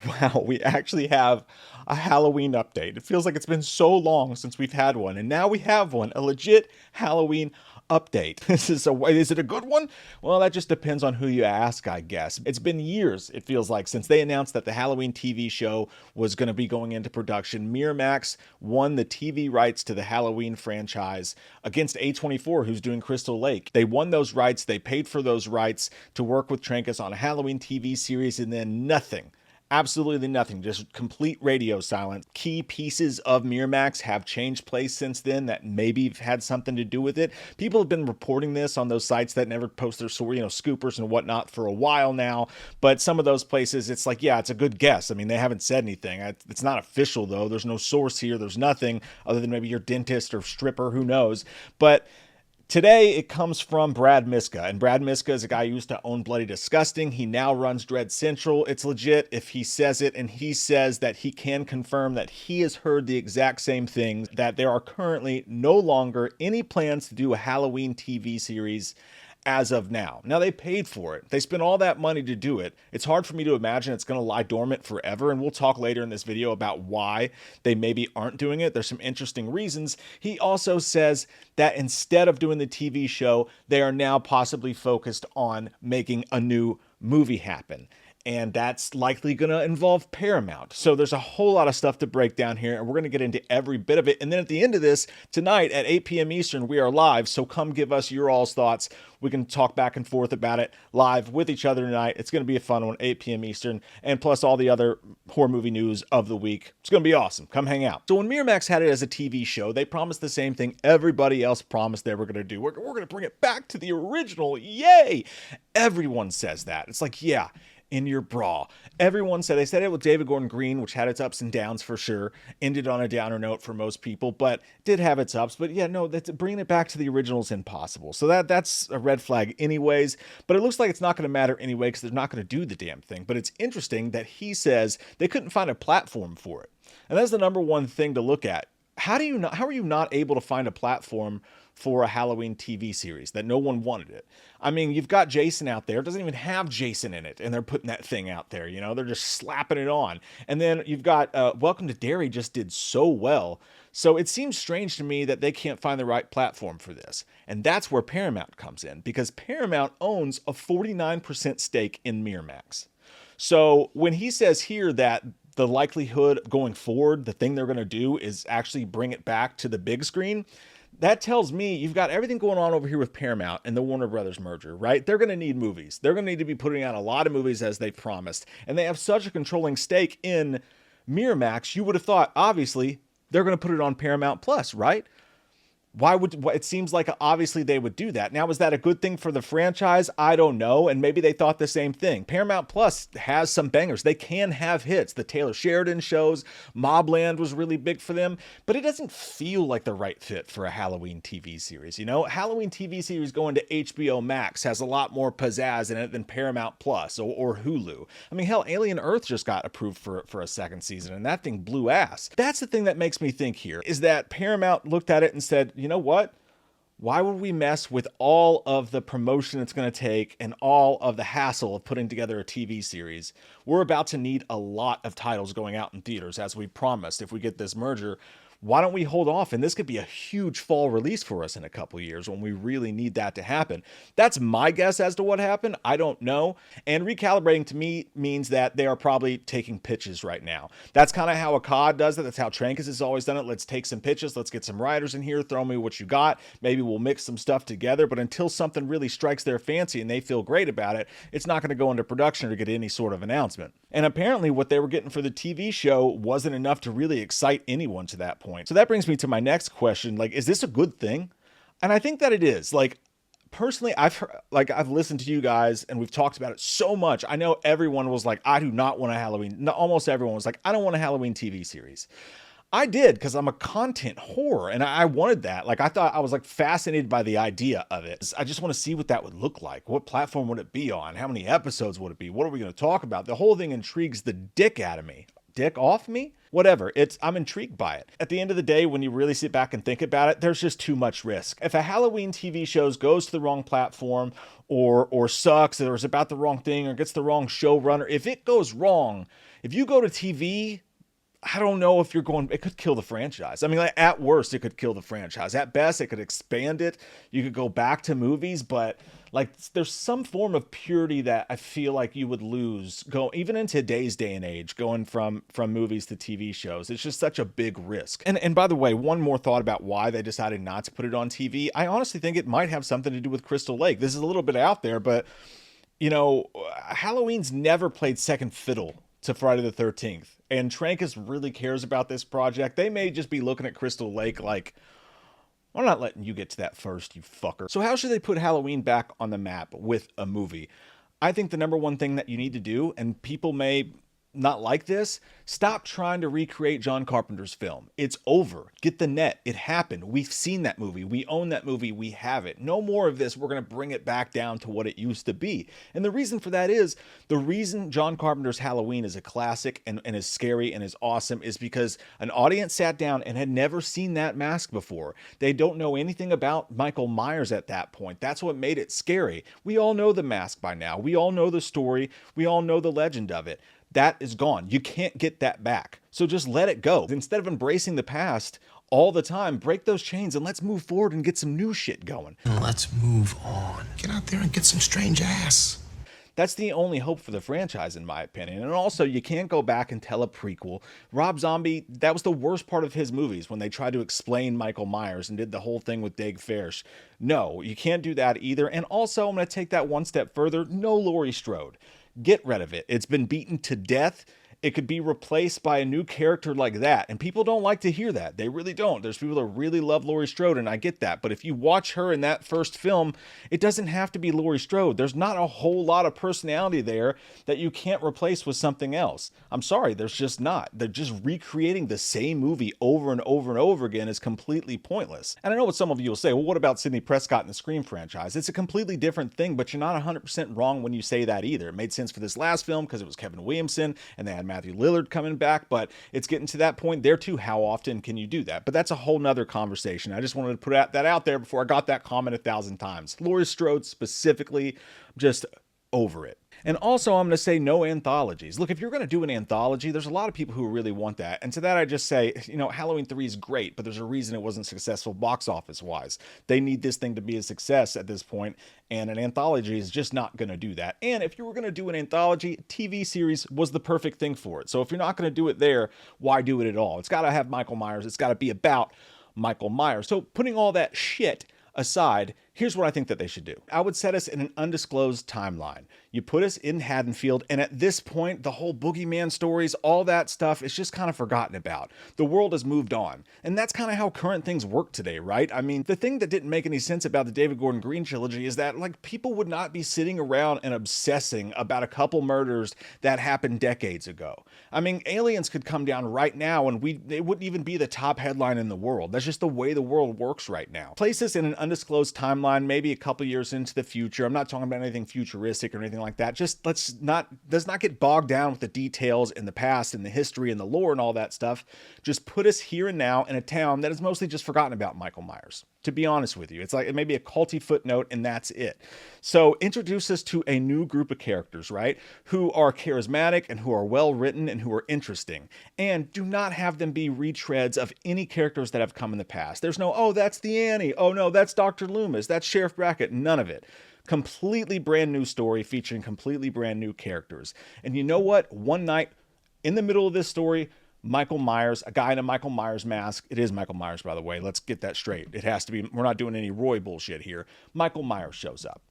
Wow, we actually have a Halloween update. It feels like it's been so long since we've had one, and now we have one, a legit Halloween update. Is it a good one? Well, that just depends on who you ask, I guess. It's been years, it feels like, since they announced that the Halloween TV show was going to be going into production. Miramax won the TV rights to the Halloween franchise against A24, who's doing Crystal Lake. They won those rights, they paid for those rights to work with Trancas on a Halloween TV series, and then nothing. Absolutely nothing, just complete radio silence. Key pieces of Miramax have changed place since then that maybe have had something to do with it. People have been reporting this on those sites that never post their story, scoopers and whatnot for a while now. But some of those places, it's like, yeah, it's a good guess. I mean, they haven't said anything. It's not official though. There's no source here. There's nothing other than maybe your dentist or stripper, who knows. But today, it comes from Brad Miska, and Brad Miska is a guy who used to own Bloody Disgusting. He now runs Dread Central. It's legit if he says it, and he says that he can confirm that he has heard the exact same things, that there are currently no longer any plans to do a Halloween TV series as of now. Now, they paid for it. They spent all that money to do it. It's hard for me to imagine it's going to lie dormant forever, and we'll talk later in this video about why they maybe aren't doing it. There's some interesting reasons. He also says that instead of doing the TV show, they are now possibly focused on making a new movie happen. And that's likely going to involve Paramount. So there's a whole lot of stuff to break down here, and we're going to get into every bit of it. And then at the end of this, tonight at 8 p.m. Eastern, we are live. So come give us your all's thoughts. We can talk back and forth about it live with each other tonight. It's going to be a fun one, 8 p.m. Eastern, and plus all the other horror movie news of the week. It's going to be awesome. Come hang out. So when Miramax had it as a TV show, they promised the same thing everybody else promised they were going to do. We're going to bring it back to the original. Yay! Everyone says that. It's like, yeah, in your bra. Everyone said, they said it with David Gordon Green, which had its ups and downs for sure, ended on a downer note for most people, but did have its ups. But yeah, no, that's bringing it back to the original is impossible. So that's a red flag anyways, but it looks like it's not going to matter anyway, because they're not going to do the damn thing. But it's interesting that he says they couldn't find a platform for it. And that's the number one thing to look at. How are you not able to find a platform for a Halloween TV series that no one wanted it? I mean, you've got Jason out there. It doesn't even have Jason in it, and they're putting that thing out there. They're just slapping it on. And then you've got Welcome to Derry just did so well. So it seems strange to me that they can't find the right platform for this. And that's where Paramount comes in, because Paramount owns a 49% stake in Miramax. So when he says here that the likelihood going forward, the thing they're going to do is actually bring it back to the big screen, that tells me you've got everything going on over here with Paramount and the Warner Brothers merger, right? They're going to need movies. They're going to need to be putting out a lot of movies as they promised. And they have such a controlling stake in Miramax, you would have thought, obviously, they're going to put it on Paramount Plus, right? It seems like obviously they would do that. Now, is that a good thing for the franchise? I don't know. And maybe they thought the same thing. Paramount Plus has some bangers. They can have hits. The Taylor Sheridan shows, Mobland was really big for them, but it doesn't feel like the right fit for a Halloween TV series. Halloween TV series going to HBO Max has a lot more pizzazz in it than Paramount Plus or Hulu. I mean, hell, Alien Earth just got approved for a second season, and that thing blew ass. That's the thing that makes me think here, is that Paramount looked at it and said, you know what? Why would we mess with all of the promotion it's going to take and all of the hassle of putting together a TV series? We're about to need a lot of titles going out in theaters, as we promised, if we get this merger. Why don't we hold off? And this could be a huge fall release for us in a couple years when we really need that to happen. That's my guess as to what happened. I don't know. And recalibrating to me means that they are probably taking pitches right now. That's kind of how a COD does it. That's how Trancas has always done it. Let's take some pitches. Let's get some writers in here. Throw me what you got. Maybe we'll mix some stuff together. But until something really strikes their fancy and they feel great about it, it's not going to go into production or get any sort of announcement. And apparently what they were getting for the TV show wasn't enough to really excite anyone to that point. So that brings me to my next question. Is this a good thing? And I think that it is. Personally, I've listened to you guys and we've talked about it so much. I know everyone was like, I do not want a Halloween. No, almost everyone was like, I don't want a Halloween TV series. I did, because I'm a content whore and I wanted that. I was fascinated by the idea of it. I just want to see what that would look like. What platform would it be on? How many episodes would it be? What are we going to talk about? The whole thing intrigues the dick out of me. Dick off me? Whatever. I'm intrigued by it. At the end of the day, when you really sit back and think about it, there's just too much risk. If a Halloween TV show goes to the wrong platform or sucks or is about the wrong thing or gets the wrong showrunner, if it goes wrong, If you go to TV, I don't know if you're going, it could kill the franchise. I mean, like, at worst, it could kill the franchise. At best, it could expand it. You could go back to movies, but like, there's some form of purity that I feel like you would lose even in today's day and age, going from movies to TV shows. It's just such a big risk. And by the way, one more thought about why they decided not to put it on TV. I honestly think it might have something to do with Crystal Lake. This is a little bit out there, but you know, Halloween's never played second fiddle to Friday the 13th. And Trancas really cares about this project. They may just be looking at Crystal Lake like, I'm not letting you get to that first, you fucker. So how should they put Halloween back on the map with a movie? I think the number one thing that you need to do, and people may not like this, stop trying to recreate John Carpenter's film. It's over. Get the net. It happened. We've seen that movie. We own that movie. We have it. No more of this. We're going to bring it back down to what it used to be. And the reason for that is, the reason John Carpenter's Halloween is a classic and is scary and is awesome is because an audience sat down and had never seen that mask before. They don't know anything about Michael Myers at that point. That's what made it scary. We all know the mask by now. We all know the story. We all know the legend of it. That is gone. You can't get that back. So just let it go. Instead of embracing the past all the time, break those chains and let's move forward and get some new shit going. Let's move on. Get out there and get some strange ass. That's the only hope for the franchise, in my opinion. And also, you can't go back and tell a prequel. Rob Zombie, that was the worst part of his movies, when they tried to explain Michael Myers and did the whole thing with Dave Farish. No, you can't do that either. And also, I'm going to take that one step further. No Laurie Strode. Get rid of it. It's been beaten to death. It could be replaced by a new character like that. And people don't like to hear that. They really don't. There's people that really love Laurie Strode, and I get that. But if you watch her in that first film, it doesn't have to be Laurie Strode. There's not a whole lot of personality there that you can't replace with something else. I'm sorry, there's just not. They're just recreating the same movie over and over and over again is completely pointless. And I know what some of you will say, well, what about Sidney Prescott and the Scream franchise? It's a completely different thing, but you're not 100% wrong when you say that either. It made sense for this last film because it was Kevin Williamson and they had Matthew Lillard coming back, but it's getting to that point there too. How often can you do that? But that's a whole nother conversation. I just wanted to put that out there before I got that comment 1,000 times. Laurie Strode specifically, just over it. And also, I'm going to say no anthologies. Look, if you're going to do an anthology, there's a lot of people who really want that. And to that, I just say, you know, Halloween 3 is great, but there's a reason it wasn't successful box office wise. They need this thing to be a success at this point, and an anthology is just not going to do that. And if you were going to do an anthology, TV series was the perfect thing for it. So if you're not going to do it there, why do it at all? It's got to have Michael Myers. It's got to be about Michael Myers. So putting all that shit aside, here's what I think that they should do. I would set us in an undisclosed timeline. You put us in Haddonfield, and at this point, the whole boogeyman stories, all that stuff is just kind of forgotten about. The world has moved on. And that's kind of how current things work today, right? I mean, the thing that didn't make any sense about the David Gordon Green trilogy is that, like, people would not be sitting around and obsessing about a couple murders that happened decades ago. I mean, aliens could come down right now and it wouldn't even be the top headline in the world. That's just the way the world works right now. Place us in an undisclosed timeline, maybe a couple years into the future. I'm not talking about anything futuristic or anything like that. Just let's not get bogged down with the details in the past and the history and the lore and all that stuff. Just put us here and now in a town that is mostly just forgotten about Michael Myers. To be honest with you, it's like it may be a culty footnote and that's it. So introduce us to a new group of characters, right? Who are charismatic and who are well written and who are interesting. And do not have them be retreads of any characters that have come in the past. There's no, oh, that's the Annie. Oh no, that's Dr. Loomis. That's Sheriff Brackett. None of it. Completely brand new story featuring completely brand new characters. And you know what? One night in the middle of this story, Michael Myers, a guy in a Michael Myers mask. It is Michael Myers, by the way. Let's get that straight. It has to be. We're not doing any Roy bullshit here. Michael Myers shows up,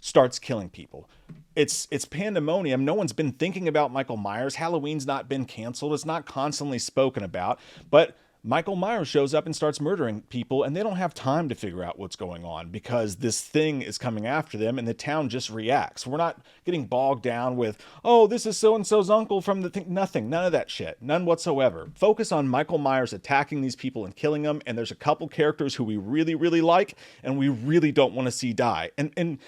starts killing people. It's pandemonium. No one's been thinking about Michael Myers. Halloween's not been canceled. It's not constantly spoken about. But Michael Myers shows up and starts murdering people, and they don't have time to figure out what's going on because this thing is coming after them, and the town just reacts. We're not getting bogged down with, oh, this is so-and-so's uncle from the thing. Nothing. None of that shit. None whatsoever. Focus on Michael Myers attacking these people and killing them, and there's a couple characters who we really, really like, and we really don't want to see die. And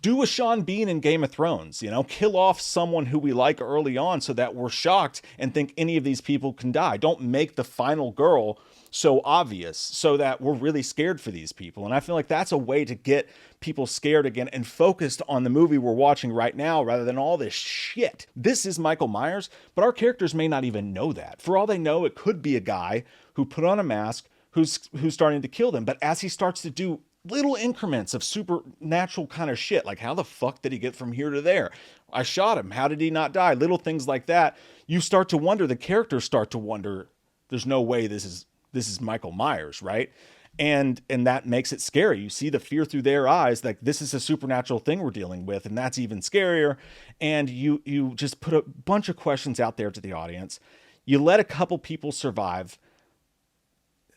Do a Sean Bean in Game of Thrones, you know, kill off someone who we like early on so that we're shocked and think any of these people can die. Don't make the final girl so obvious so that we're really scared for these people. And I feel like that's a way to get people scared again and focused on the movie we're watching right now rather than all this shit. This is Michael Myers, but our characters may not even know that. For all they know, it could be a guy who put on a mask who's starting to kill them. But as he starts to do little increments of supernatural kind of shit, like how the fuck did he get from here to there? I shot him. How did he not die? Little things like that. You start to wonder, the characters start to wonder, there's no way this is Michael Myers, right? And that makes it scary. You see the fear through their eyes, like this is a supernatural thing we're dealing with, and that's even scarier. And you just put a bunch of questions out there to the audience. You let a couple people survive.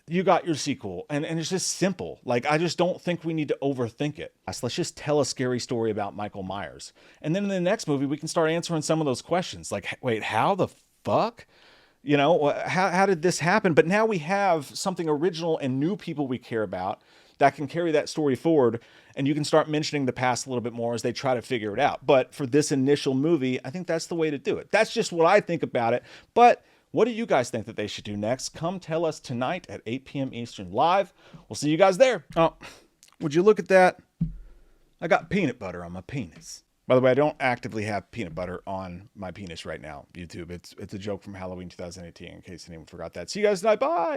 You got your sequel, and it's just simple. Like, I just don't think we need to overthink it. Let's just tell a scary story about Michael Myers. And then in the next movie, we can start answering some of those questions. Like, wait, how the fuck? You know, how did this happen? But now we have something original and new people we care about that can carry that story forward. And you can start mentioning the past a little bit more as they try to figure it out. But for this initial movie, I think that's the way to do it. That's just what I think about it. But what do you guys think that they should do next? Come tell us tonight at 8 p.m. Eastern live. We'll see you guys there. Oh, would you look at that? I got peanut butter on my penis. By the way, I don't actively have peanut butter on my penis right now, YouTube. It's a joke from Halloween 2018, in case anyone forgot that. See you guys tonight. Bye.